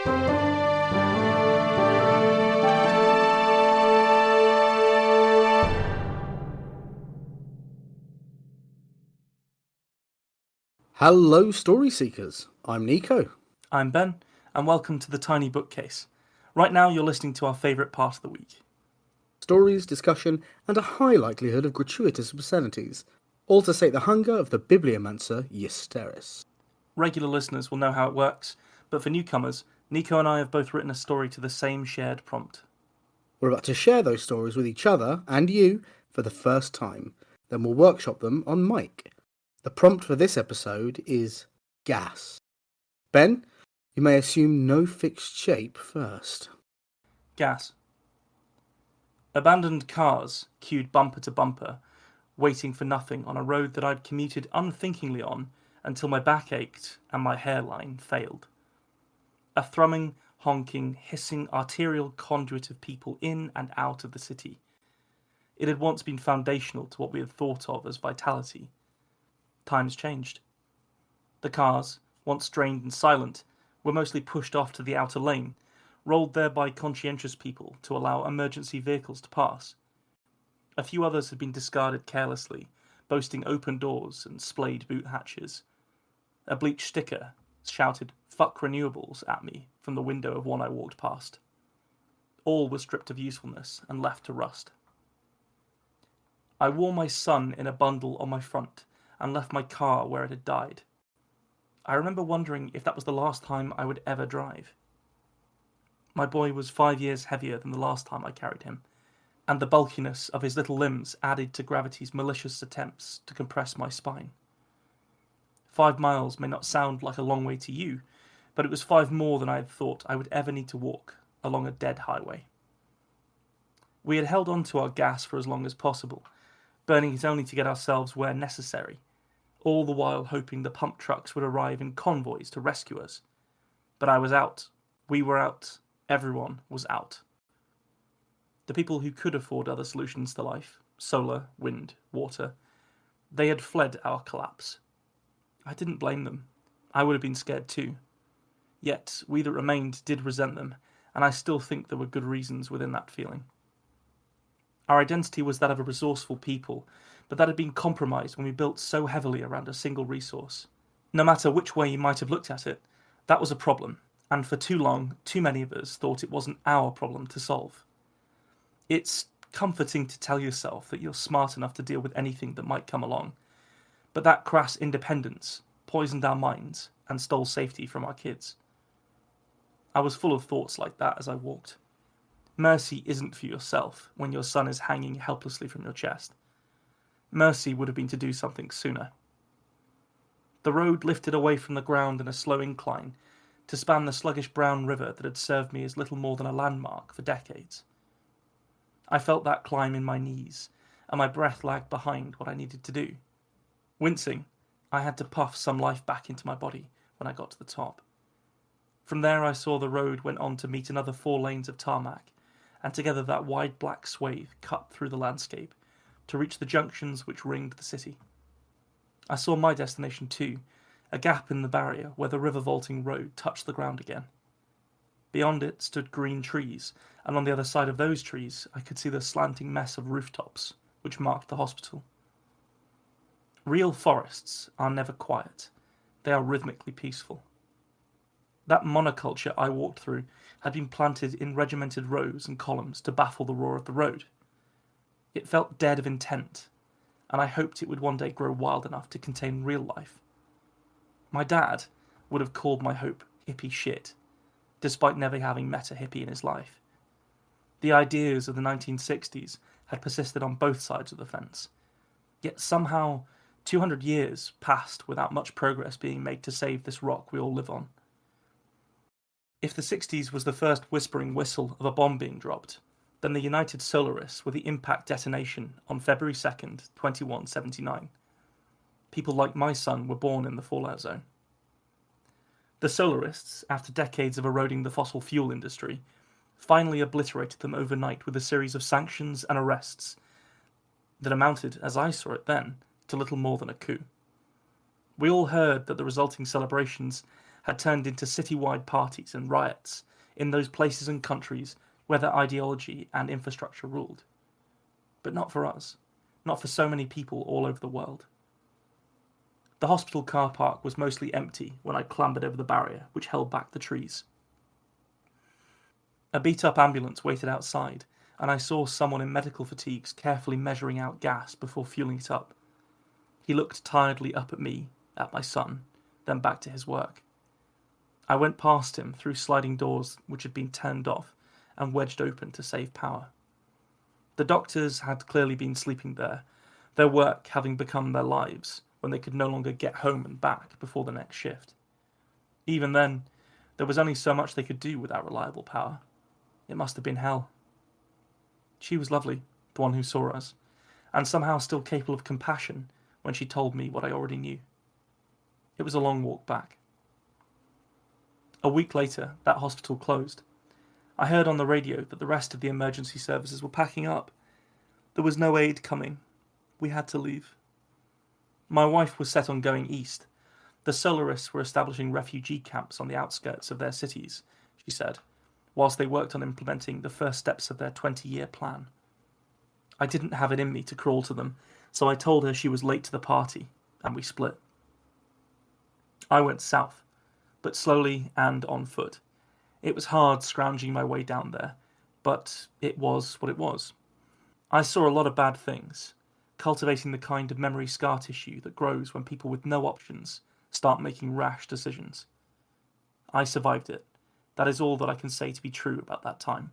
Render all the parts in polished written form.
Hello, story seekers. I'm Nico. I'm Ben, and welcome to the Tiny Bookcase. Right now, you're listening to our favourite part of the week. Stories, discussion, and a high likelihood of gratuitous obscenities, all to sate the hunger of the bibliomancer Eusteris. Regular listeners will know how it works, but for newcomers, Nico and I have both written a story to the same shared prompt. We're about to share those stories with each other and you for the first time. Then we'll workshop them on mic. The prompt for this episode is gas. Ben, you may assume no fixed shape first. Gas. Abandoned cars queued bumper to bumper, waiting for nothing on a road that I'd commuted unthinkingly on until my back ached and my hairline failed. A thrumming, honking, hissing arterial conduit of people in and out of the city. It had once been foundational to what we had thought of as vitality. Times changed. The cars, once drained and silent, were mostly pushed off to the outer lane, rolled there by conscientious people to allow emergency vehicles to pass. A few others had been discarded carelessly, boasting open doors and splayed boot hatches. A bleached sticker shouted "Fuck renewables" at me from the window of one I walked past. All were stripped of usefulness and left to rust. I wore my son in a bundle on my front and left my car where it had died. I remember wondering if that was the last time I would ever drive. My boy was 5 years heavier than the last time I carried him, and the bulkiness of his little limbs added to gravity's malicious attempts to compress my spine. 5 miles may not sound like a long way to you, but it was 5 more than I had thought I would ever need to walk along a dead highway. We had held on to our gas for as long as possible, burning it only to get ourselves where necessary, all the while hoping the pump trucks would arrive in convoys to rescue us. But I was out. We were out. Everyone was out. The people who could afford other solutions to life, solar, wind, water, they had fled our collapse. I didn't blame them. I would have been scared too. Yet, we that remained did resent them, and I still think there were good reasons within that feeling. Our identity was that of a resourceful people, but that had been compromised when we built so heavily around a single resource. No matter which way you might have looked at it, that was a problem, and for too long, too many of us thought it wasn't our problem to solve. It's comforting to tell yourself that you're smart enough to deal with anything that might come along, but that crass independence poisoned our minds and stole safety from our kids. I was full of thoughts like that as I walked. Mercy isn't for yourself when your son is hanging helplessly from your chest. Mercy would have been to do something sooner. The road lifted away from the ground in a slow incline to span the sluggish brown river that had served me as little more than a landmark for decades. I felt that climb in my knees, and my breath lagged behind what I needed to do. Wincing, I had to puff some life back into my body when I got to the top. From there I saw the road went on to meet another 4 lanes of tarmac, and together that wide black swathe cut through the landscape to reach the junctions which ringed the city. I saw my destination too, a gap in the barrier where the river-vaulting road touched the ground again. Beyond it stood green trees, and on the other side of those trees I could see the slanting mess of rooftops which marked the hospital. Real forests are never quiet. They are rhythmically peaceful. That monoculture I walked through had been planted in regimented rows and columns to baffle the roar of the road. It felt dead of intent, and I hoped it would one day grow wild enough to contain real life. My dad would have called my hope hippie shit, despite never having met a hippie in his life. The ideas of the 1960s had persisted on both sides of the fence, yet somehow 200 years passed without much progress being made to save this rock we all live on. If the 60s was the first whispering whistle of a bomb being dropped, then the United Solarists were the impact detonation on February 2nd, 2179. People like my son were born in the fallout zone. The Solarists, after decades of eroding the fossil fuel industry, finally obliterated them overnight with a series of sanctions and arrests that amounted, as I saw it then, to little more than a coup. We all heard that the resulting celebrations had turned into citywide parties and riots in those places and countries where their ideology and infrastructure ruled. But not for us, not for so many people all over the world. The hospital car park was mostly empty when I clambered over the barrier which held back the trees. A beat-up ambulance waited outside, and I saw someone in medical fatigues carefully measuring out gas before fueling it up. He looked tiredly up at me, at my son, then back to his work. I went past him through sliding doors which had been turned off and wedged open to save power. The doctors had clearly been sleeping there, their work having become their lives when they could no longer get home and back before the next shift. Even then, there was only so much they could do without reliable power. It must have been hell. She was lovely, the one who saw us, and somehow still capable of compassion when she told me what I already knew. It was a long walk back. A week later, that hospital closed. I heard on the radio that the rest of the emergency services were packing up. There was no aid coming. We had to leave. My wife was set on going east. The Solarists were establishing refugee camps on the outskirts of their cities, she said, whilst they worked on implementing the first steps of their 20-year plan. I didn't have it in me to crawl to them, so I told her she was late to the party, and we split. I went south, but slowly and on foot. It was hard scrounging my way down there, but it was what it was. I saw a lot of bad things, cultivating the kind of memory scar tissue that grows when people with no options start making rash decisions. I survived it. That is all that I can say to be true about that time.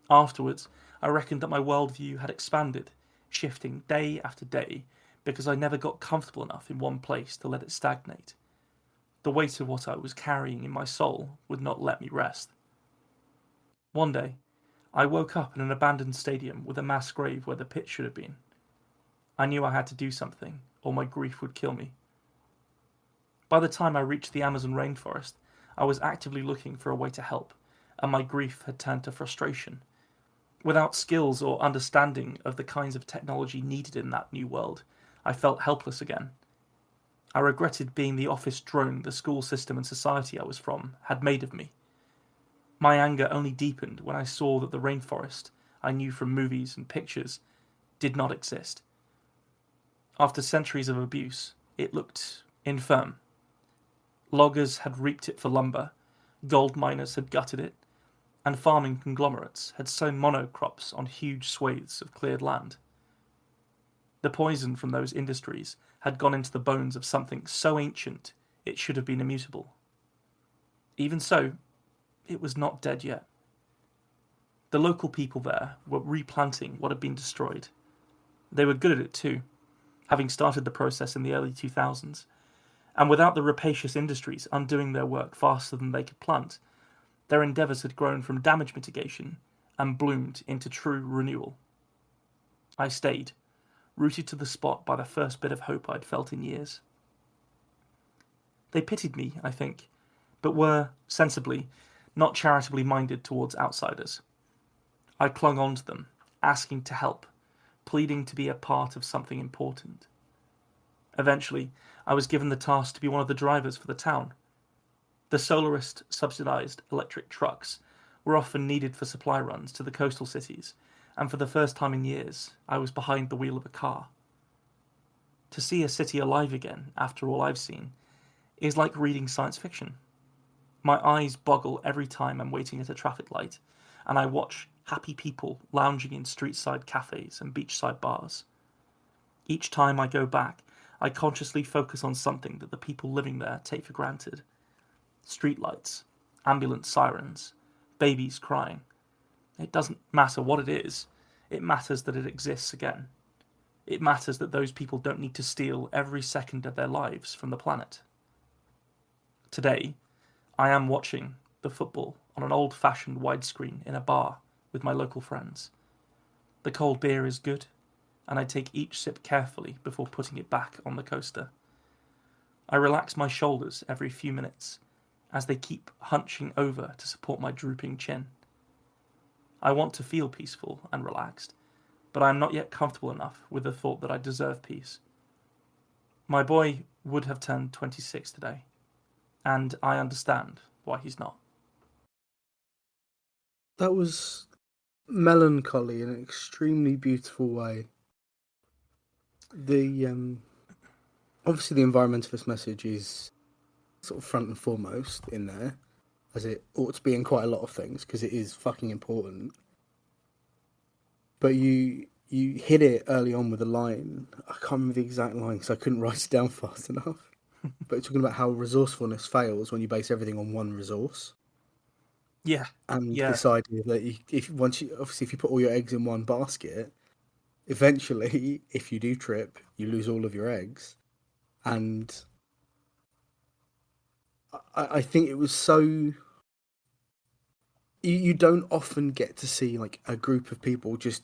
Afterwards, I reckoned that my worldview had expanded, shifting day after day, because I never got comfortable enough in one place to let it stagnate. The weight of what I was carrying in my soul would not let me rest. One day, I woke up in an abandoned stadium with a mass grave where the pit should have been. I knew I had to do something, or my grief would kill me. By the time I reached the Amazon rainforest, I was actively looking for a way to help, and my grief had turned to frustration. Without skills or understanding of the kinds of technology needed in that new world, I felt helpless again. I regretted being the office drone the school system and society I was from had made of me. My anger only deepened when I saw that the rainforest I knew from movies and pictures did not exist. After centuries of abuse, it looked infirm. Loggers had reaped it for lumber, gold miners had gutted it, and farming conglomerates had sown monocrops on huge swathes of cleared land. The poison from those industries had gone into the bones of something so ancient it should have been immutable. Even so, it was not dead yet. The local people there were replanting what had been destroyed. They were good at it too, having started the process in the early 2000s, and without the rapacious industries undoing their work faster than they could plant, their endeavours had grown from damage mitigation and bloomed into true renewal. I stayed, rooted to the spot by the first bit of hope I'd felt in years. They pitied me, I think, but were, sensibly, not charitably minded towards outsiders. I clung on to them, asking to help, pleading to be a part of something important. Eventually, I was given the task to be one of the drivers for the town. The Solarist subsidised electric trucks were often needed for supply runs to the coastal cities, and for the first time in years, I was behind the wheel of a car. To see a city alive again, after all I've seen, is like reading science fiction. My eyes boggle every time I'm waiting at a traffic light, and I watch happy people lounging in street-side cafes and beachside bars. Each time I go back, I consciously focus on something that the people living there take for granted. Streetlights, ambulance sirens, babies crying. It doesn't matter what it is, it matters that it exists again. It matters that those people don't need to steal every second of their lives from the planet. Today, I am watching the football on an old-fashioned widescreen in a bar with my local friends. The cold beer is good, and I take each sip carefully before putting it back on the coaster. I relax my shoulders every few minutes as they keep hunching over to support my drooping chin. I want to feel peaceful and relaxed, but I am not yet comfortable enough with the thought that I deserve peace. My boy would have turned 26 today, and I understand why he's not. That was melancholy in an extremely beautiful way. The obviously the environmentalist message is sort of front and foremost in there, as it ought to be in quite a lot of things because it is fucking important. But you hit it early on with a line. I can't remember the exact line because I couldn't write it down fast enough. But it's talking about how resourcefulness fails when you base everything on one resource. Yeah, And yeah, this idea that if you put all your eggs in one basket, eventually, if you do trip, you lose all of your eggs. And I think it was so you don't often get to see like a group of people just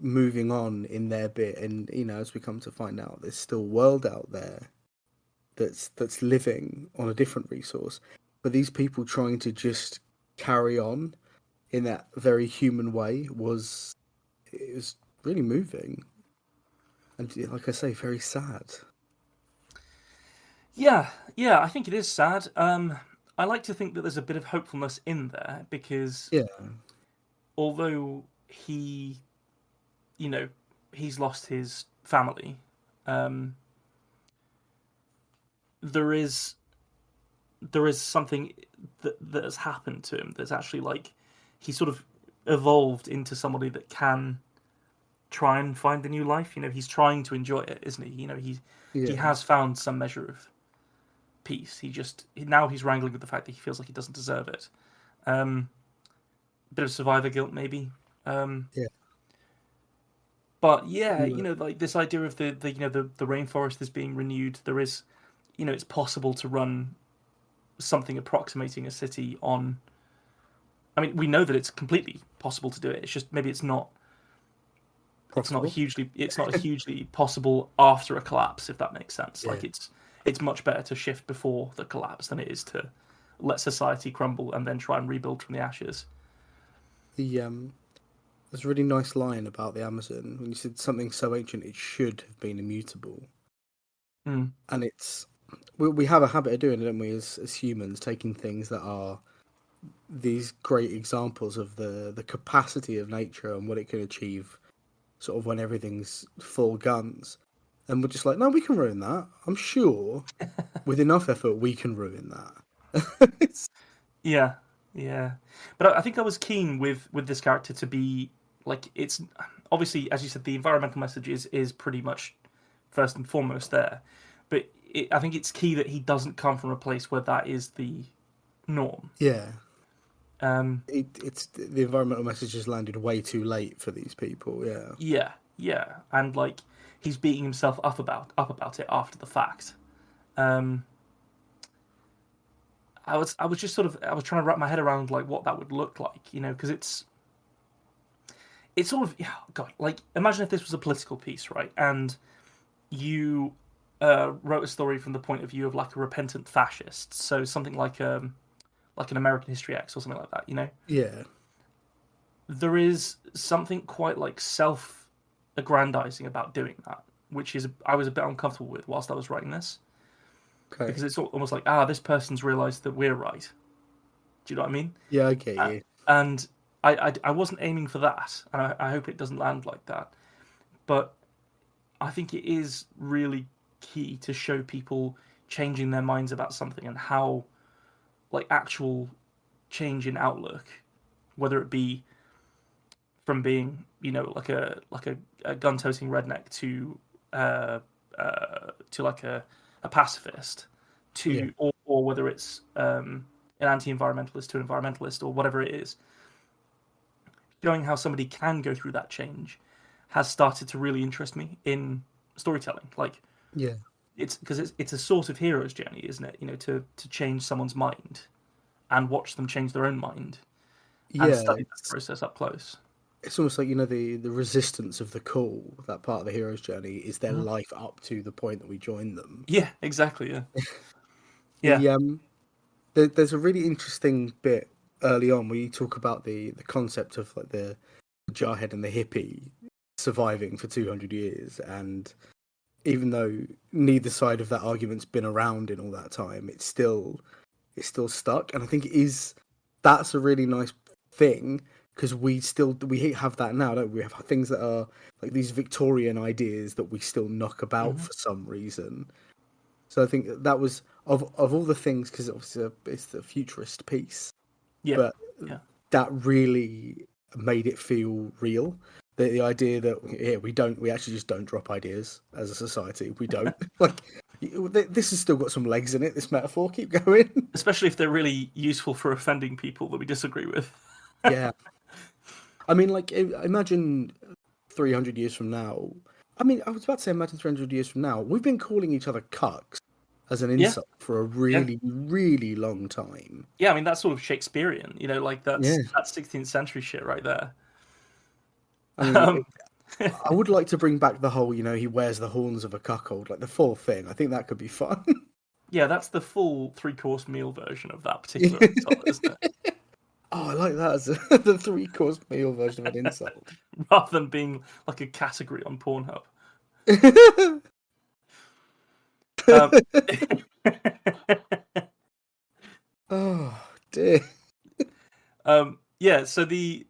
moving on in their bit, and as we come to find out, there's still a world out there that's living on a different resource, but these people trying to just carry on in that very human way was really moving, and like I say, very sad. yeah, yeah. I think it is sad. I like to think that there's a bit of hopefulness in there because Yeah, although you know, he's lost his family, um, there is something that has happened to him that's actually like he sort of evolved into somebody that can try and find a new life. He's trying to enjoy it, isn't he? He yeah, has found some measure of peace. Now he's wrangling with the fact that he feels like he doesn't deserve it. Um, bit of survivor guilt, maybe. Um, yeah. but yeah, You like this idea of the rainforest is being renewed. There is, it's possible to run something approximating a city on. I mean, we know that it's completely possible to do it. It's just maybe profitable. it's not a hugely possible after a collapse, if that makes sense. Yeah. Like it's much better to shift before the collapse than it is to let society crumble and then try and rebuild from the ashes. The there's a really nice line about the Amazon when you said something so ancient it should have been immutable, Mm. and we have a habit of doing it, don't we, as humans, taking things that are these great examples of the capacity of nature and what it can achieve, sort of when everything's full guns, and we're just like, no, we can ruin that. I'm sure with enough effort we can ruin that. Yeah, yeah. But I think I was keen with this character to be like it's obviously, as you said, the environmental message is pretty much first and foremost there. But I think it's key that he doesn't come from a place where that is the norm. Yeah, Um, it's the environmental message has landed way too late for these people. Yeah, yeah, yeah, and like he's beating himself up about it after the fact. Um, I was just sort of I was trying to wrap my head around like what that would look like, because it's sort of, yeah, God, like imagine if this was a political piece, right? And you wrote a story from the point of view of like a repentant fascist, so something like an American History X or something like that. yeah, There is something quite like self-aggrandizing about doing that, which is I was a bit uncomfortable with whilst I was writing this okay, because it's almost like this person's realised that we're right. Do you know what I mean? yeah, I get Uh, you. and I wasn't aiming for that, and I hope it doesn't land like that. But I think it is really key to show people changing their minds about something and how like actual change in outlook, whether it be from being a gun toting redneck uh, to like a pacifist Yeah, or whether it's an anti-environmentalist to an environmentalist or whatever it is, showing how somebody can go through that change has started to really interest me in storytelling. Like yeah, it's because it's a sort of hero's journey, isn't it? To change someone's mind and watch them change their own mind and yeah. study that process up close. It's almost like the resistance of the call. That part of the hero's journey is their Mhm. life up to the point that we join them. Yeah, exactly. Yeah, yeah. The there's a really interesting bit early on where you talk about the concept of like the jarhead and the hippie surviving for 200 years, and even though neither side of that argument's been around in all that time, it's still stuck. And I think that's a really nice thing because we have that now, don't we? We have things that are like these Victorian ideas that we still knock about for some reason. So I think that was of all the things, because obviously it's the futurist piece, Yeah, but yeah. that really made it feel real. The idea that we actually just don't drop ideas as a society. We don't like this has still got some legs in it. This metaphor, keep going. Especially if they're really useful for offending people that we disagree with. Yeah, I mean, like imagine 300 years from now. I mean, I was about to say imagine 300 years from now. We've been calling each other cucks as an Yeah, insult for a yeah, really, really long time. yeah. I mean, that's sort of Shakespearean. Like Yeah, that's 16th century shit right there. I mean, Um, I would like to bring back the whole, he wears the horns of a cuckold, like the full thing. I think that could be fun. yeah, that's the full 3-course meal version of that Oh, particular insult, isn't it? I like that as the 3-course meal version of an insult. Rather than being like a category on Pornhub. Um, Oh dear. yeah. So the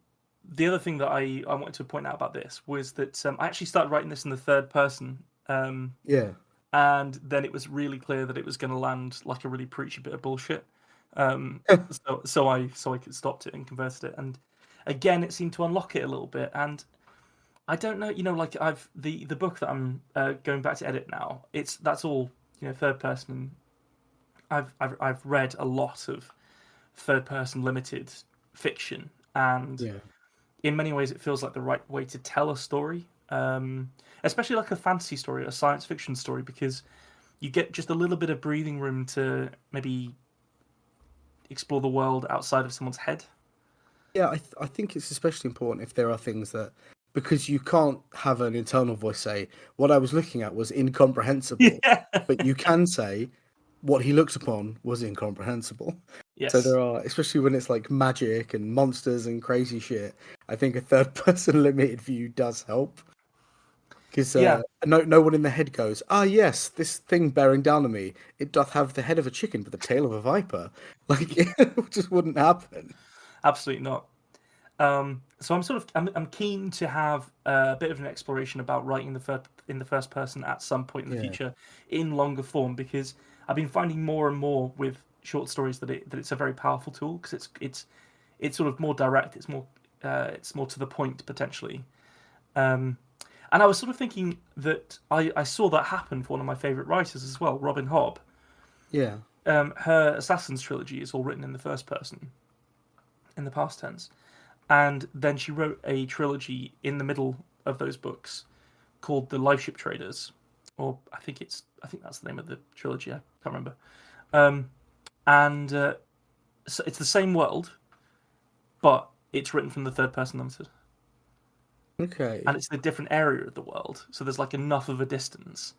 other thing that I wanted to point out about this was that I actually started writing this in the third person. Yeah. And then it was really clear that it was going to land like a really preachy bit of bullshit. So I stopped it and converted it, and again it seemed to unlock it a little bit. And I don't know, like I've the book that I'm going back to edit now. That's all third person. I've read a lot of third person limited fiction, and Yeah. in many ways it feels like the right way to tell a story, especially like a fantasy story, a science fiction story, because you get just a little bit of breathing room to maybe explore the world outside of someone's head. Yeah, I think it's especially important if there are things that, because you can't have an internal voice say what I was looking at was incomprehensible, Yeah. but you can say what he looked upon was incomprehensible. So Yes. there are, especially when it's like magic and monsters and crazy shit. I think a third person limited view does help because Yeah. no one in the head goes, ah yes, this thing bearing down on me, it doth have the head of a chicken but the tail of a viper. Like it just wouldn't happen. Absolutely not. So I'm keen to have a bit of an exploration about writing in the first person at some point in the Yeah. future in longer form, because I've been finding more and more with short stories that it's a very powerful tool, because it's sort of more direct. It's more to the point potentially. Um, and I was sort of thinking that I saw that happen for one of my favourite writers as well, Robin Hobb. Yeah. Her Assassin's trilogy is all written in the first person, in the past tense. And then she wrote a trilogy in the middle of those books called The Lifeship Traders, or I think that's the name of the trilogy. I can't remember. And so it's the same world, but it's written from the third person limited, Okay. and it's in a different area of the world. So there's like enough of a distance.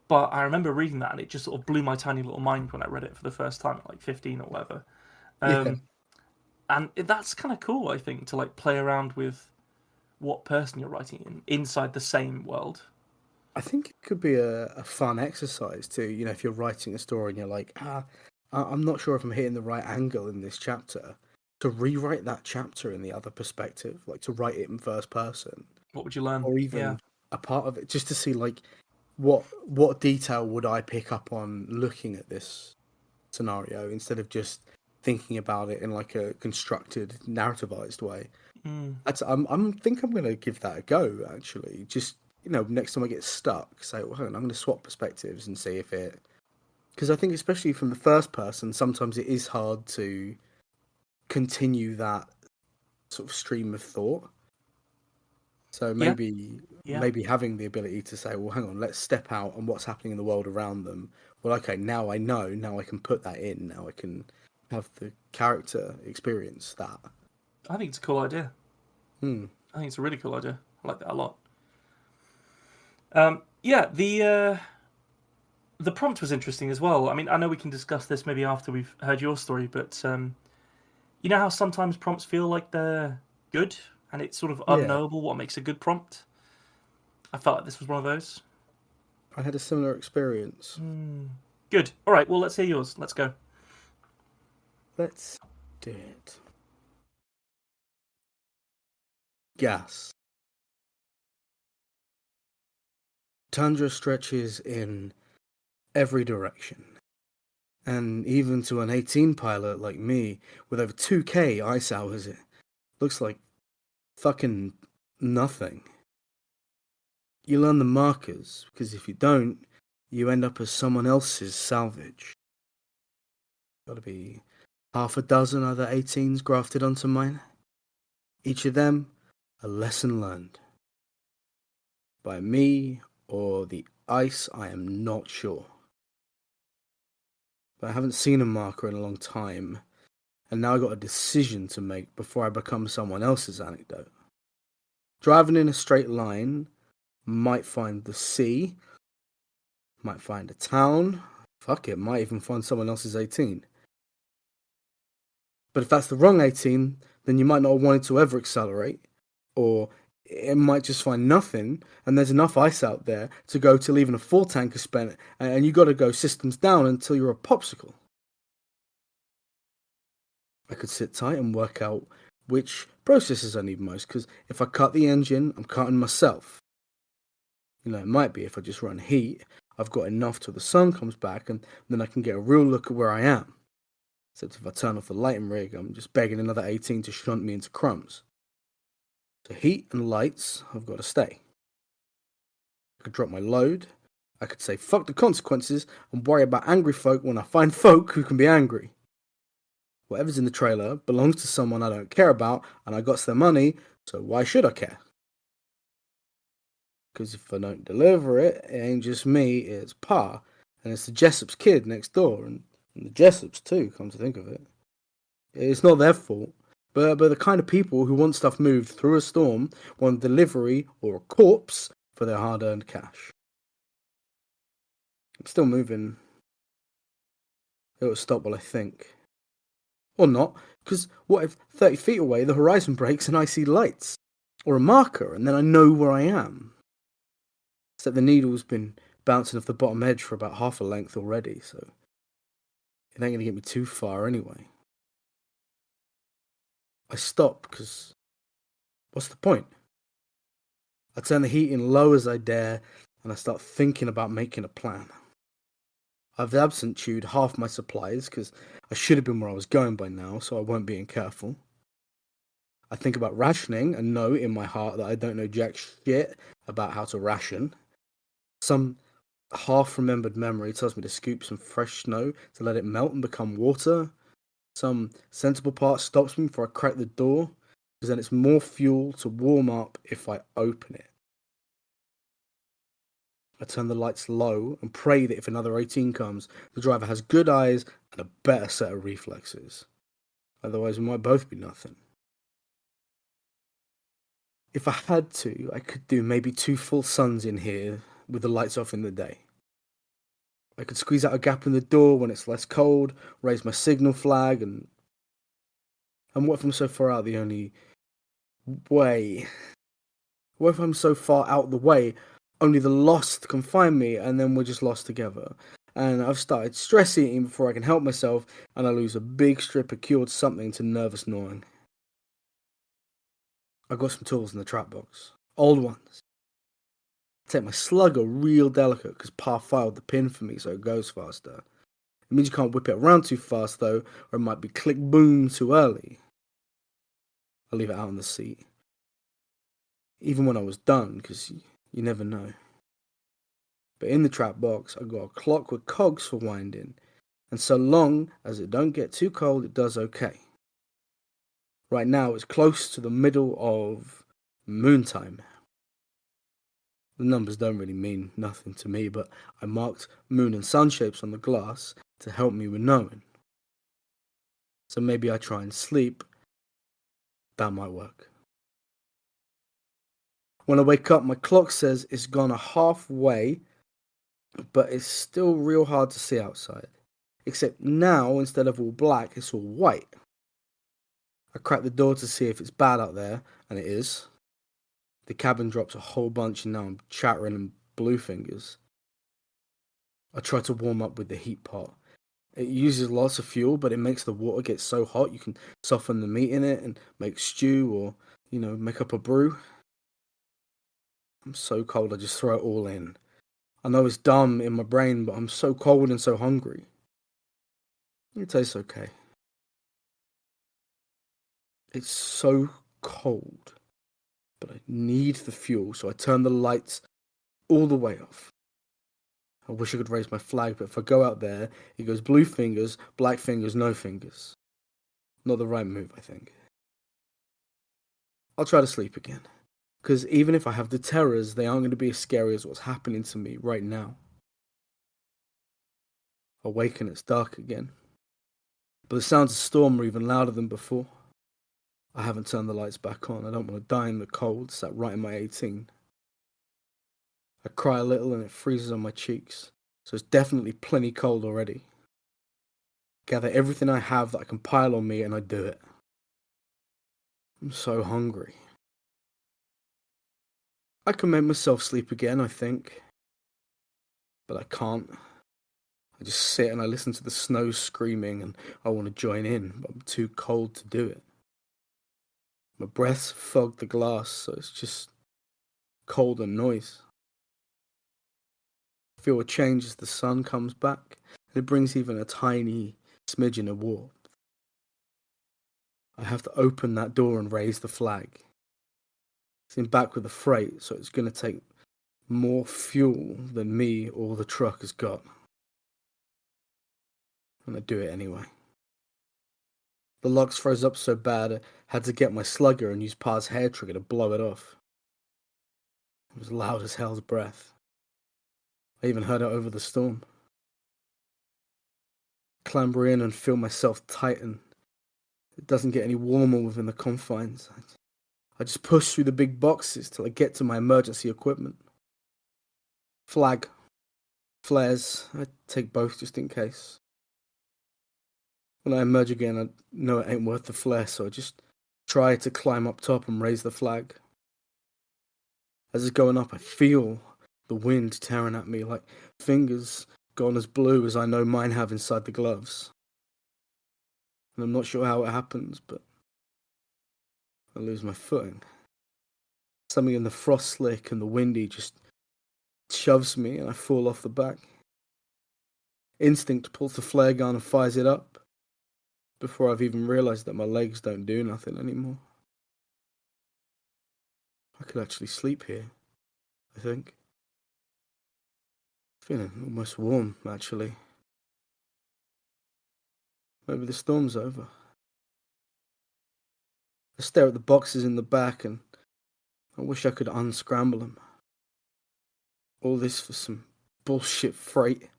But I remember reading that, and it just sort of blew my tiny little mind when I read it for the first time at like 15 or whatever. Yeah. And that's kind of cool, I think, to like play around with what person you're writing inside the same world. I think it could be a fun exercise too. If you're writing a story and you're like, I'm not sure if I'm hitting the right angle in this chapter, to rewrite that chapter in the other perspective, like to write it in first person, What would you learn? or Yeah. even a part of it, just to see like what detail would I pick up on looking at this scenario instead of just thinking about it in like a constructed, narrativized way. Mm. I'm think I'm gonna give that a go actually. Just next time I get stuck, say, well, I'm gonna swap perspectives and see if it. Because I think especially from the first person, sometimes it is hard to continue that sort of stream of thought. So Yeah. Yeah. maybe having the ability to say, well, hang on, let's step out on what's happening in the world around them. Well, okay, now I know. Now I can put that in. Now I can have the character experience that. I think it's a cool idea. Hmm. I think it's a really cool idea. I like that a lot. Yeah, the prompt was interesting as well. I mean, I know we can discuss this maybe after we've heard your story, but you know how sometimes prompts feel like they're good and it's sort of Yeah. unknowable what makes a good prompt? I felt like this was one of those. I had a similar experience. Good. All right, well, let's hear yours. Let's go. Let's do it. Gas. Tundra stretches in every direction. And even to an 18 pilot like me, with over 2k ice hours, it looks like fucking nothing. You learn the markers, because if you don't, you end up as someone else's salvage. Gotta be half a dozen other 18s grafted onto mine. Each of them, a lesson learned. By me or the ice, I am not sure. But I haven't seen a marker in a long time, and now I've got a decision to make before I become someone else's anecdote. Driving in a straight line, might find the sea, might find a town, fuck it, might even find someone else's 18. But if that's the wrong 18, then you might not have wanted to ever accelerate, or it might just find nothing, and there's enough ice out there to go till even a full tank is spent, and you gotta go systems down until you're a popsicle. I could sit tight and work out which processes I need most, because if I cut the engine, I'm cutting myself. You know, it might be if I just run heat, I've got enough till the sun comes back, and then I can get a real look at where I am. Except if I turn off the lighting rig, I'm just begging another 18 to shunt me into crumbs. So heat and lights, I've got to stay. I could drop my load. I could say fuck the consequences and worry about angry folk when I find folk who can be angry. Whatever's in the trailer belongs to someone I don't care about, and I got their money, so why should I care? Because if I don't deliver it, it ain't just me, it's Pa, and it's the Jessup's kid next door, and the Jessups too, come to think of it. It's not their fault, but the kind of people who want stuff moved through a storm want delivery or a corpse for their hard-earned cash. I'm still moving. It'll stop while I think. Or not, because what if 30 feet away the horizon breaks and I see lights? Or a marker, and then I know where I am? Except the needle's been bouncing off the bottom edge for about half a length already, so it ain't gonna get me too far anyway. I stop, because what's the point? I turn the heating low as I dare, and I start thinking about making a plan. I've absent chewed half my supplies, because I should have been where I was going by now, so I weren't being careful. I think about rationing and know in my heart that I don't know jack shit about how to ration. Some half-remembered memory tells me to scoop some fresh snow to let it melt and become water. Some sensible part stops me before I crack the door, because then it's more fuel to warm up if I open it. I turn the lights low and pray that if another 18 comes, the driver has good eyes and a better set of reflexes. Otherwise, we might both be nothing. If I had to, I could do maybe 2 full suns in here with the lights off in the day. I could squeeze out a gap in the door when it's less cold, raise my signal flag, and what if I'm so far out the only way? What if I'm so far out the way, only the lost can find me, and then we're just lost together? And I've started stress eating before I can help myself, and I lose a big strip of cured something to nervous gnawing. I've got some tools in the trap box. Old ones. I take my slugger real delicate because Pa filed the pin for me so it goes faster. It means you can't whip it around too fast though, or it might be click boom too early. I leave it out on the seat. Even when I was done, because you never know. But in the trap box, I got a clock with cogs for winding, and so long as it don't get too cold, it does okay. Right now, it's close to the middle of moontime. The numbers don't really mean nothing to me, but I marked moon and sun shapes on the glass to help me with knowing. So maybe I try and sleep. That might work. When I wake up, my clock says it's gone a halfway, but it's still real hard to see outside. Except now, instead of all black, it's all white. I crack the door to see if it's bad out there, and it is. The cabin drops a whole bunch and now I'm chattering and blue fingers. I try to warm up with the heat pot. It uses lots of fuel, but it makes the water get so hot you can soften the meat in it and make stew or, make up a brew. I'm so cold, I just throw it all in. I know it's dumb in my brain, but I'm so cold and so hungry. It tastes okay. It's so cold, but I need the fuel, so I turn the lights all the way off. I wish I could raise my flag, but if I go out there, it goes blue fingers, black fingers, no fingers. Not the right move, I think. I'll try to sleep again, because even if I have the terrors, they aren't going to be as scary as what's happening to me right now. I wake and it's dark again, but the sounds of the storm are even louder than before. I haven't turned the lights back on. I don't want to die in the cold, sat right in my 18. I cry a little and it freezes on my cheeks, so it's definitely plenty cold already. Gather everything I have that I can pile on me and I do it. I'm so hungry. I can make myself sleep again, I think. But I can't. I just sit and I listen to the snow screaming and I want to join in, but I'm too cold to do it. My breath's fogged the glass, so it's just cold and noise. I feel a change as the sun comes back, and it brings even a tiny smidgen of warmth. I have to open that door and raise the flag. It's in back with the freight, so it's going to take more fuel than me or the truck has got. And I do it anyway. The locks froze up so bad I had to get my slugger and use Pa's hair trigger to blow it off. It was loud as hell's breath. I even heard it over the storm. Clamber in and feel myself tighten. It doesn't get any warmer within the confines. I just push through the big boxes till I get to my emergency equipment. Flag, flares, I take both just in case. When I emerge again, I know it ain't worth the flare, so I just try to climb up top and raise the flag. As it's going up, I feel the wind tearing at me like fingers gone as blue as I know mine have inside the gloves. And I'm not sure how it happens, but I lose my footing. Something in the frost slick and the windy just shoves me and I fall off the back. Instinct pulls the flare gun and fires it up before I've even realised that my legs don't do nothing anymore. I could actually sleep here, I think. Feeling almost warm, actually. Maybe the storm's over. I stare at the boxes in the back and I wish I could unscramble them. All this for some bullshit freight.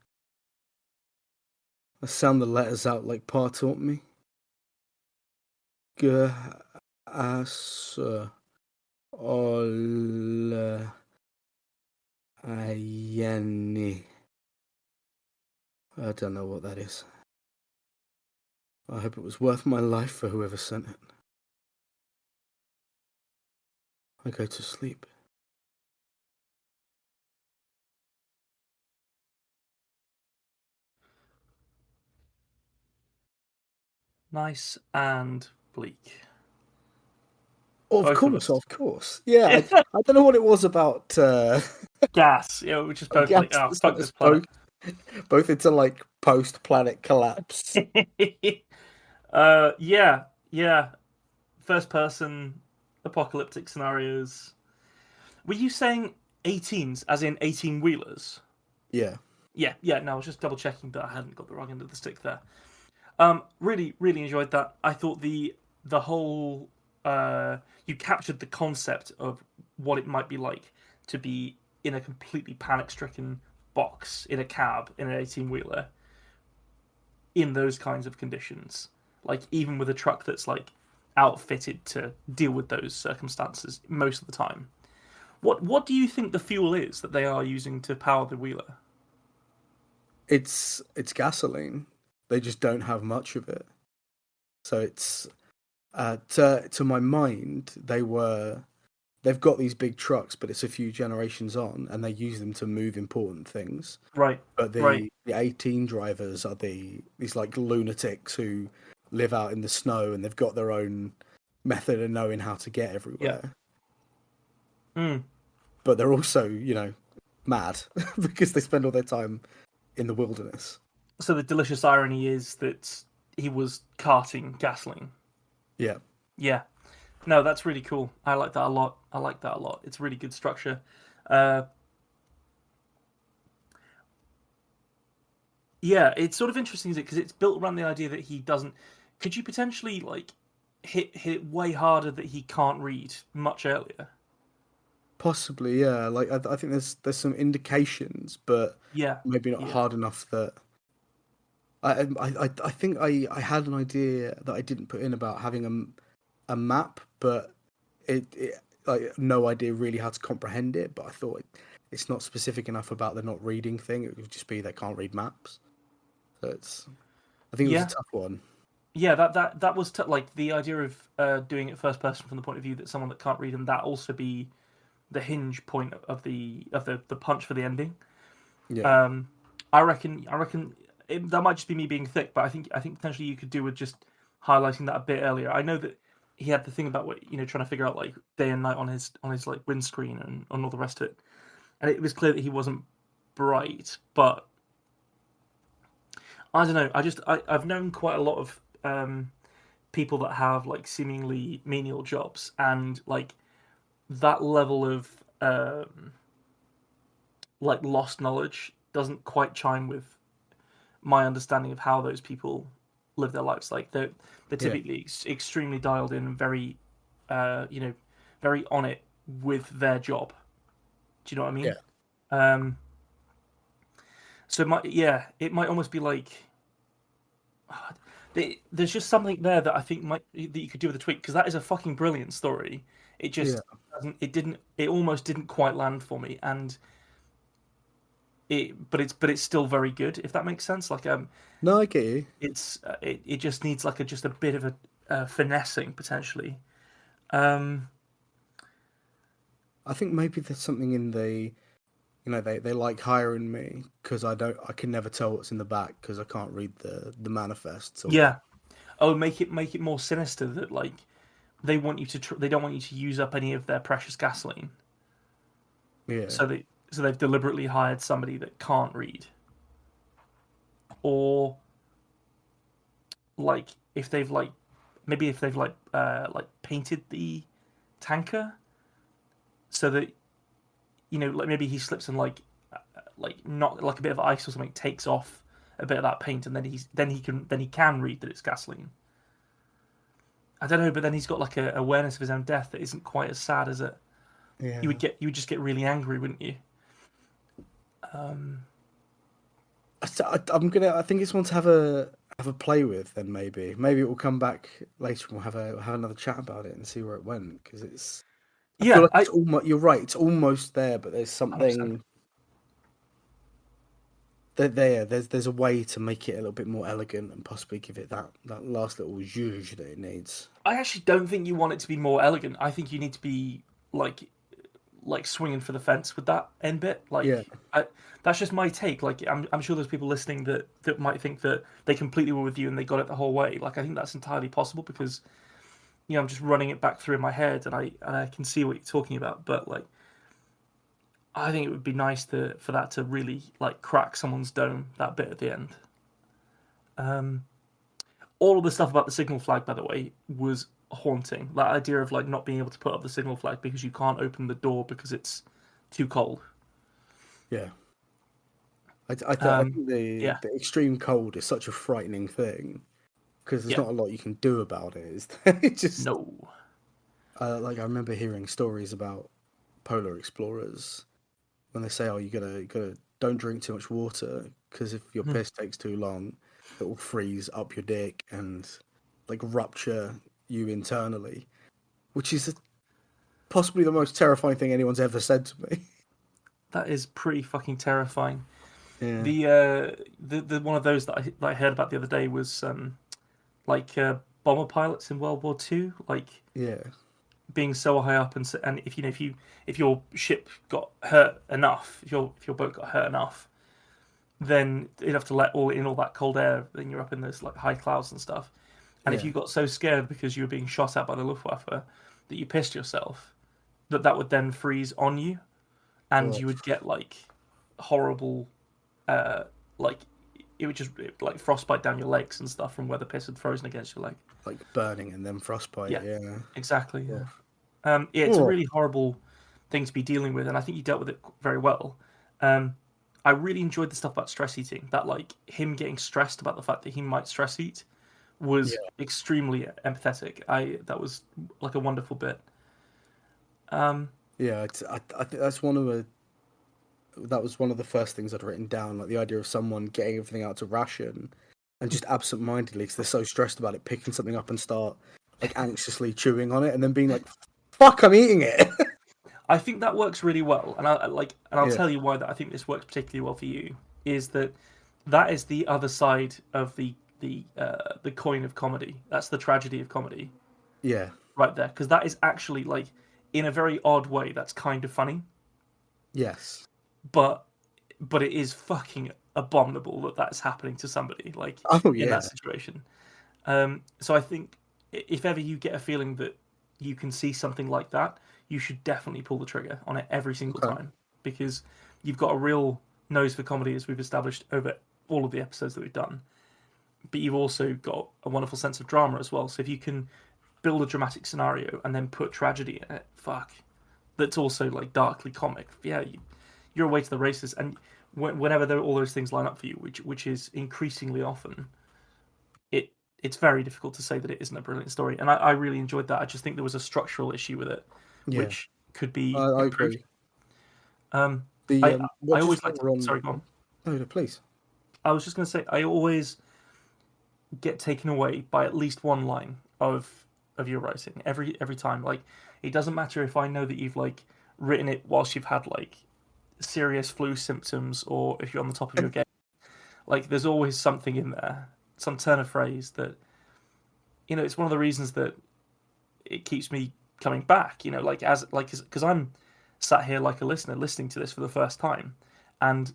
I sound the letters out like Pa taught me. G, as, ol, ayeni. I don't know what that is. I hope it was worth my life for whoever sent it. I go to sleep. Nice and bleak. Of Both of course, us. of course. Yeah, I don't know what it was about Gas. Yeah, we're just both like, gas oh, that fuck sent this us planet. both into like post-planet collapse. Yeah. First person apocalyptic scenarios. Were you saying 18s as in 18 wheelers? Yeah. Yeah, no, I was just double checking that I hadn't got the wrong end of the stick there. Really, really enjoyed that. I thought the whole you captured the concept of what it might be like to be in a completely panic-stricken box in a cab in an 18-wheeler in those kinds of conditions. Like even with a truck that's like outfitted to deal with those circumstances most of the time. What do you think the fuel is that they are using to power the wheeler? It's gasoline. They just don't have much of it. So it's to my mind, they were they've got these big trucks, but it's a few generations on, and they use them to move important things. Right. But Right. the 18 drivers are these like lunatics who live out in the snow, and they've got their own method of knowing how to get Yeah. everywhere. Mm. But they're also, mad because they spend all their time in the wilderness. So the delicious irony is that he was carting gasoline. Yeah, Yeah. No, that's really cool. I like that a lot. I like that a lot. It's really good structure. Uh, yeah, it's sort of interesting, is it? Because it's built around the idea that he doesn't. Could you potentially like hit way harder that he can't read much earlier? possibly. Yeah, like I think there's some indications, but Yeah. maybe not Yeah. hard enough that I think I had an idea that I didn't put in about having a map, but it like no idea really how to comprehend it. But I thought it's not specific enough about the not reading thing. It would just be they can't read maps. So I think it was a Yeah. tough one. Yeah, that was like the idea of doing it first person from the point of view that someone that can't read, and that also be the hinge point of the punch for the ending. Yeah, Um, I reckon that might just be me being thick, but I think potentially you could do with just highlighting that a bit earlier. I know that he had the thing about what trying to figure out like day and night on his like windscreen and all the rest of it, and it was clear that he wasn't bright, but I don't know. I've known quite a lot of people that have like seemingly menial jobs, and like that level of like lost knowledge doesn't quite chime with my understanding of how those people live their lives. Like they're yeah, typically extremely dialed in and very you know very on it with their job. Do you know what I yeah, mean? Um, so it might almost be like there's just something there that I think might that you could do with a tweak, because that is a fucking brilliant story. It yeah. just doesn't. It didn't. It almost didn't quite land for me, and but it's still very good, if that makes sense. Like No, I get you. it just needs like just a bit of a finessing potentially. Um, I think maybe there's something in they like hiring me because I can never tell what's in the back because I can't read the manifests or yeah. Oh, make it more sinister that like they want you to they don't want you to use up any of their precious gasoline, yeah, so they've deliberately hired somebody that can't read, or like if they've like maybe if they've like painted the tanker so that like maybe he slips and like not like a bit of ice or something takes off a bit of that paint, and then he can read that it's gasoline. I don't know, but then he's got like a awareness of his own death that isn't quite as sad as it. yeah. You would just get really angry, wouldn't you? I think it's one to have a play with. Then maybe it will come back later and we'll have another chat about it and see where it went because it's. I feel Yeah, like it's almost. You're right. It's almost there, but there's 100%. something there's a way to make it a little bit more elegant and possibly give it that last little zhuzh that it needs. I actually don't think you want it to be more elegant. I think you need to be like swinging for the fence with that end bit. Yeah, That's just my take. Like I'm sure there's people listening that might think that they completely were with you and they got it the whole way. Like I think that's entirely possible because I'm just running it back through in my head and I can see what you're talking about. But like I think it would be nice for that to really like crack someone's dome, that bit at the end. Um, all of the stuff about the signal flag, by the way, was haunting. That idea of like not being able to put up the signal flag because you can't open the door because it's too cold. yeah. I Um, think yeah, the extreme cold is such a frightening thing because there's yeah, not a lot you can do about it. Is there? It just no. like I remember hearing stories about polar explorers when they say, "Oh, you gotta don't drink too much water because if your Hmm. piss takes too long, it will freeze up your dick and like rupture you internally," which is possibly the most terrifying thing anyone's ever said to me. That is pretty fucking terrifying. Yeah, The one of those that I heard about the other day was like bomber pilots in World War II. Like yeah, being so high up, and if your ship got hurt enough, if your boat got hurt enough, then you'd have to let all that cold air. Then you're up in those like high clouds and stuff. And if Yeah. you got so scared because you were being shot at by the Luftwaffe that you pissed yourself, that would then freeze on you, and Oh, you would get like horrible, like it would just like frostbite down your legs and stuff from where the piss had frozen against your leg. like burning and then frostbite. Yeah, Yeah. exactly. Oh. Yeah, it's a Oh, really horrible thing to be dealing with, and I think you dealt with it very well. I really enjoyed the stuff about stress eating. That like him getting stressed about the fact that he might stress eat was yeah. extremely empathetic. That was like a wonderful bit. Yeah. I think that's one of the. That was one of the first things I'd written down, like the idea of someone getting everything out to ration and just absent-mindedly, because they're so stressed about it, picking something up and start like anxiously chewing on it, and then being like, "Fuck, I'm eating it." I think that works really well, and I'll Yeah. tell you why that I think this works particularly well for you is that is the other side of the coin of comedy. That's the tragedy of comedy Yeah. right there, because that is actually like in a very odd way that's kind of funny, Yes. but it is fucking abominable that that's happening to somebody like Oh in yeah. that situation. So I think if ever you get a feeling that you can see something like that, you should definitely pull the trigger on it every single Okay. time because you've got a real nose for comedy as we've established over all of the episodes that we've done. But you've also got a wonderful sense of drama as well. So if you can build a dramatic scenario and then put tragedy in it, fuck, that's also like darkly comic. Yeah, you're away to the races, and whenever all those things line up for you, which is increasingly often, it it's very difficult to say that it isn't a brilliant story. And I really enjoyed that. I just think there was a structural issue with it, Yeah. which could be I improved. agree. Um, The I what I just always while like to. we're on. Sorry, go on. No, no, please. I was just going to say I always get taken away by at least one line of your writing every time. Like it doesn't matter if I know that you've like written it whilst you've had like serious flu symptoms or if you're on the top of your game. Like there's always something in there, some turn of phrase that it's one of the reasons that it keeps me coming back. Like as like because I'm sat here like a listener listening to this for the first time, and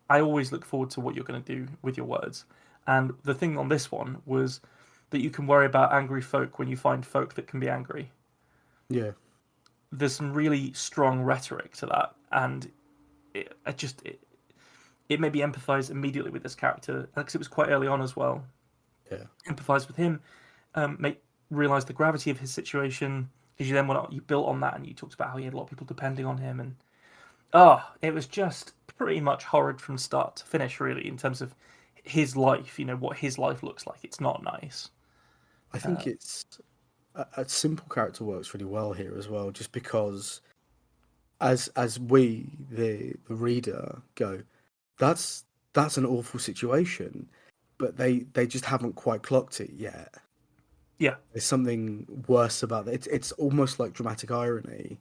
I always look forward to what you're going to do with your words. And the thing on this one was that you can worry about angry folk when you find folk that can be angry. Yeah. There's some really strong rhetoric to that, and it made me empathise immediately with this character because it was quite early on as well. Yeah. Empathise with him, make realise the gravity of his situation. Because you built on that, and you talked about how he had a lot of people depending on him, and it was just pretty much horrid from start to finish, really, in terms of his life. What his life looks like. It's not nice. I think it's a simple character works really well here as well, just because as we the reader go, that's an awful situation, but they just haven't quite clocked it yet. Yeah, There's something worse about that. It's almost like dramatic irony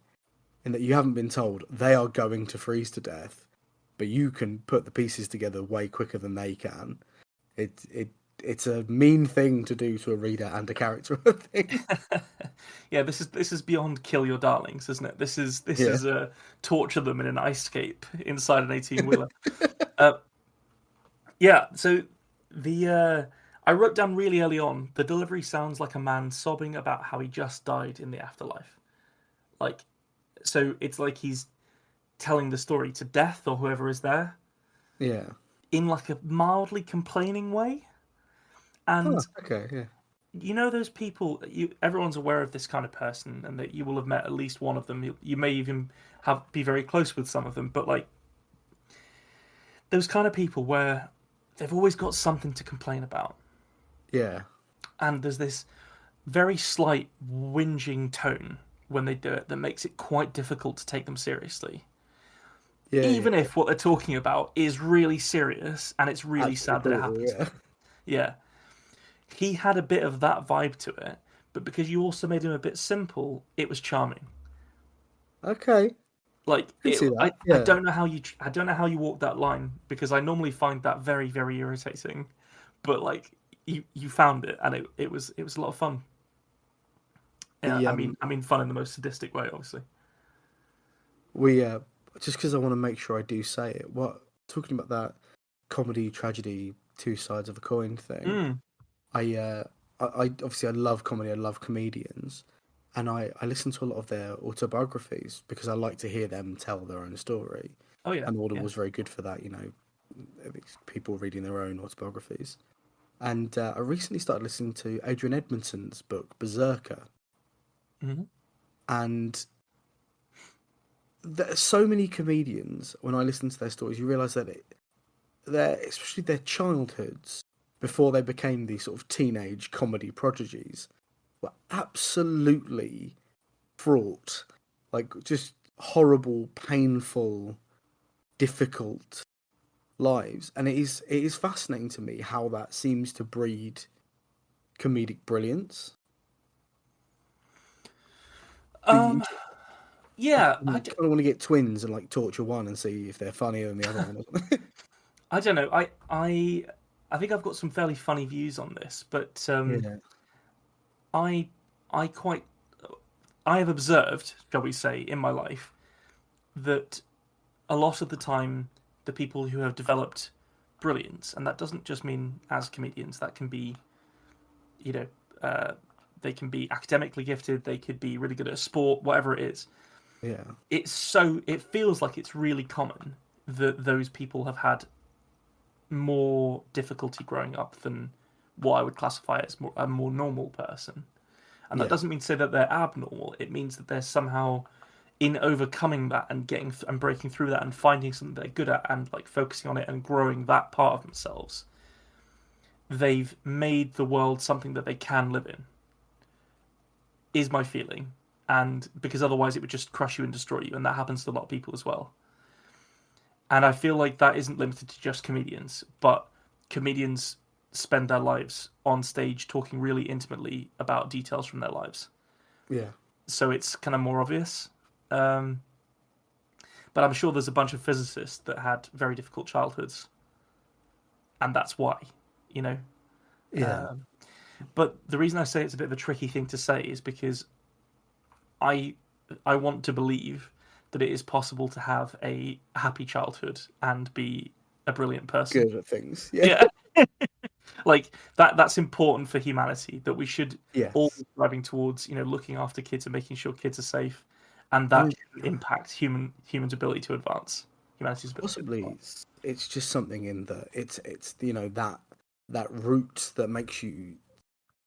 in that you haven't been told they are going to freeze to death, but you can put the pieces together way quicker than they can. It's a mean thing to do to a reader and a character, I think. yeah. This is beyond kill your darlings, isn't it? This Yeah. is torture them in an ice scape inside an 18-wheeler. Uh, yeah. So I wrote down really early on. The delivery sounds like a man sobbing about how he just died in the afterlife. Like, so it's like he's telling the story to death or whoever is there Yeah. in like a mildly complaining way. Oh, And okay, yeah. those people, everyone's aware of this kind of person, and that you will have met at least one of them. You may even be very close with some of them, but like those kind of people where they've always got something to complain about, Yeah. and there's this very slight whinging tone when they do it that makes it quite difficult to take them seriously. Yeah, yeah. Even if what they're talking about is really serious and it's really Absolutely sad that it brutal, happens. yeah. Yeah. He had a bit of that vibe to it, but because you also made him a bit simple, it was charming. Okay. Like Can see I that. I Yeah. don't know how you walk that line because I normally find that very very irritating, but like you found it and it was a lot of fun. Yeah, the I mean fun in the most sadistic way, obviously. we just because I want to make sure I do say it. What talking about that comedy tragedy, two sides of a coin thing. Mm. I obviously I love comedy. I love comedians, and I listen to a lot of their autobiographies because I like to hear them tell their own story. Oh yeah, And yeah. Audible's very good for that. You know, these people reading their own autobiographies. And I recently started listening to Adrian Edmondson's book Berserker, Hmm. and there are so many comedians. When I listen to their stories, you realise that their especially their childhoods before they became these sort of teenage comedy prodigies were absolutely fraught, like just horrible, painful, difficult lives. And it is fascinating to me how that seems to breed comedic brilliance. You Um, yeah, kind of want to get twins and like torture one and see if they're funnier than the other one. Or something. I don't know. I think I've got some fairly funny views on this, but Yeah, I I quite I have observed, shall we say, in my life that a lot of the time the people who have developed brilliance, and that doesn't just mean as comedians, that can be, you know, uh, they can be academically gifted, they could be really good at a sport, whatever it is. yeah, It feels like it's really common that those people have had more difficulty growing up than what I would classify as a more normal person. And that yeah, doesn't mean to say that they're abnormal. It means that they're somehow in overcoming that and and breaking through that and finding something they're good at and like focusing on it and growing that part of themselves. They've made the world something that they can live in. Is my feeling, and because otherwise it would just crush you and destroy you, and that happens to a lot of people as well. And I feel like that isn't limited to just comedians, but comedians spend their lives on stage talking really intimately about details from their lives. yeah. So it's kind of more obvious. Um, but I'm sure there's a bunch of physicists that had very difficult childhoods, and that's why, you know. Yeah, Um, but the reason I say it's a bit of a tricky thing to say is because I I want to believe that it is possible to have a happy childhood and be a brilliant person. good at things. Yeah, Yeah, like that's important for humanity, that we should all yes. be driving towards, looking after kids and making sure kids are safe, and I that mean, can impact humans' ability to advance, humanity's ability to possibly advance. it's just something in the it's that route that makes you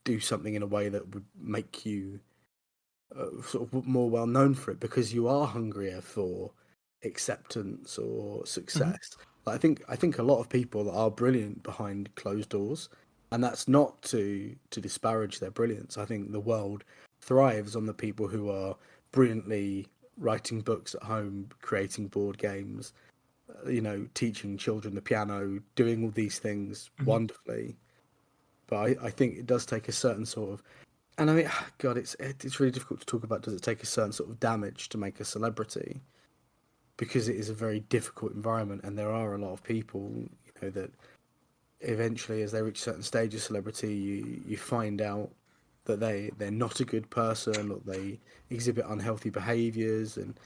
do something in a way that would make you sort of more well known for it because you are hungrier for acceptance or Hmm. success. Like, I think a lot of people are brilliant behind closed doors, and that's not to disparage their brilliance. I think the world thrives on the people who are brilliantly writing books at home, creating board games, teaching children the piano, doing all these things Hmm. wonderfully. But I think it does take a certain sort of, and I mean, God, it's really difficult to talk about. Does it take a certain sort of damage to make a celebrity? Because it is a very difficult environment, and there are a lot of people, that eventually, as they reach a certain stage of celebrity, you find out that they're not a good person, or they exhibit unhealthy behaviours, and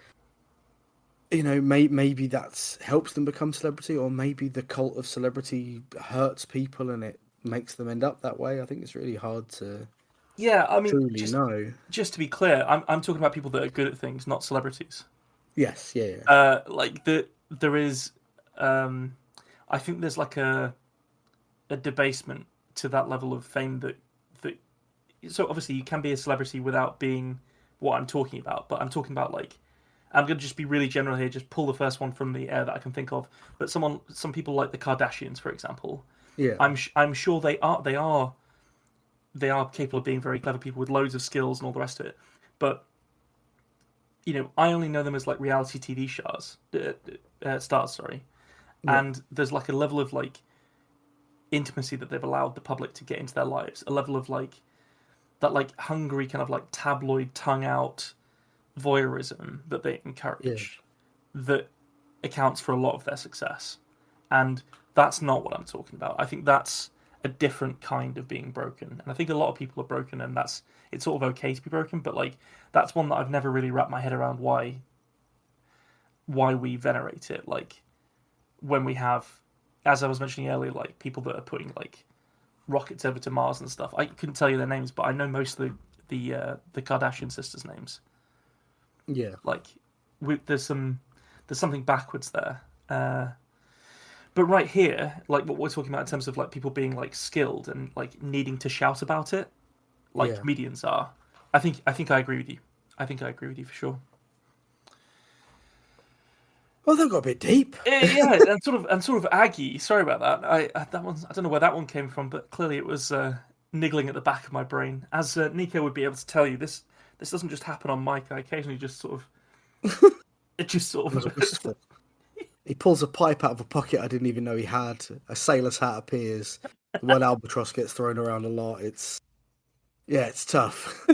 maybe that's helps them become celebrity, or maybe the cult of celebrity hurts people and it makes them end up that way. I think it's really hard to Yeah, I mean, truly know. just to be clear, I'm talking about people that are good at things, not celebrities. Yes, yeah, yeah, Like there is, um, I think there's like a debasement to that level of fame that. So obviously you can be a celebrity without being what I'm talking about, but I'm talking about like, I'm going to just be really general here, just pull the first one from the air that I can think of. But some people like the Kardashians, for example, yeah, I'm sure they are capable of being very clever people with loads of skills and all the rest of it. But I only know them as like reality TV stars, sorry. yeah, And there's like a level of like intimacy that they've allowed the public to get into their lives, a level of like that like hungry kind of like tabloid tongue out voyeurism that they yeah, encourage that accounts for a lot of their success. And that's not what I'm talking about. I think that's a different kind of being broken. And I think a lot of people are broken, and it's sort of okay to be broken. But like that's one that I've never really wrapped my head around why we venerate it. Like when we have, as I was mentioning earlier, like people that are putting like rockets over to Mars and stuff. I couldn't tell you their names, but I know most of the Kardashian sisters' names. Yeah. Like there's something backwards there. But right here, like what we're talking about in terms of like people being like skilled and like needing to shout about it, like Yeah. comedians are. I think I agree with you. I think I agree with you for sure. Oh, that got a bit deep. Yeah, and sort of Aggie. Sorry about that. That one. I don't know where that one came from, but clearly it was niggling at the back of my brain. As Nico would be able to tell you, this doesn't just happen on mic. I occasionally just sort of it just sort Was of wistful. He pulls a pipe out of a pocket I didn't even know he had. A sailor's hat appears. One albatross gets thrown around a lot. It's tough.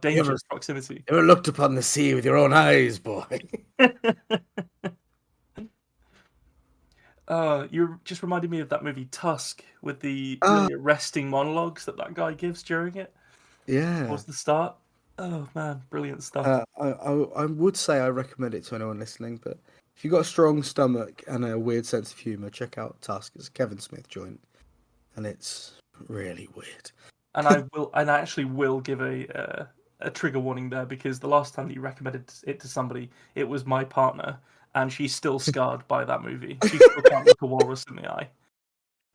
dangerous proximity. You ever looked upon the sea with your own eyes, boy? You just reminded me of that movie Tusk with the Ah, really arresting monologues that guy gives during it yeah. towards the start. Oh man, brilliant stuff. I would say I recommend it to anyone listening, but if you've got a strong stomach and a weird sense of humour, check out Tusk. It's a Kevin Smith joint, and it's really weird. And I actually will give a trigger warning there because the last time that you recommended it to somebody, it was my partner, and she's still scarred by that movie. She still can't look a walrus in the eye.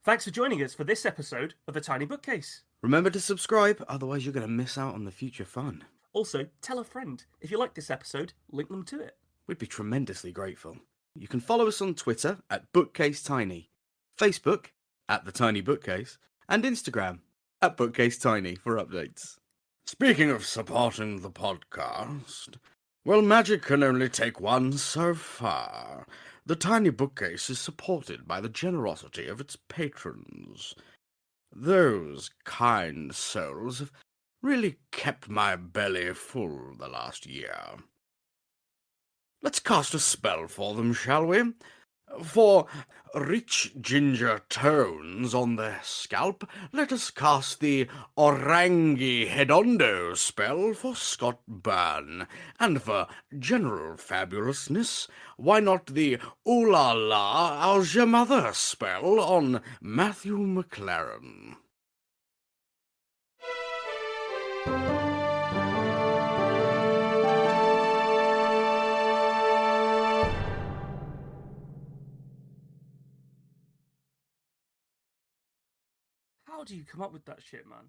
Thanks for joining us for this episode of The Tiny Bookcase. Remember to subscribe, otherwise you're going to miss out on the future fun. Also, tell a friend. If you like this episode, link them to it. We'd be tremendously grateful. You can follow us on Twitter at BookcaseTiny, Facebook at The Tiny Bookcase, and Instagram at BookcaseTiny for updates. Speaking of supporting the podcast, well, magic can only take one so far. The Tiny Bookcase is supported by the generosity of its patrons. Those kind souls have really kept my belly full the last year. Let's cast a spell for them, shall we? For rich ginger tones on their scalp, let us cast the Orangi Hedondo spell for Scott Byrne. And for general fabulousness, why not the Ooh La La, How's Your Mother spell on Matthew McLaren? How do you come up with that shit, man?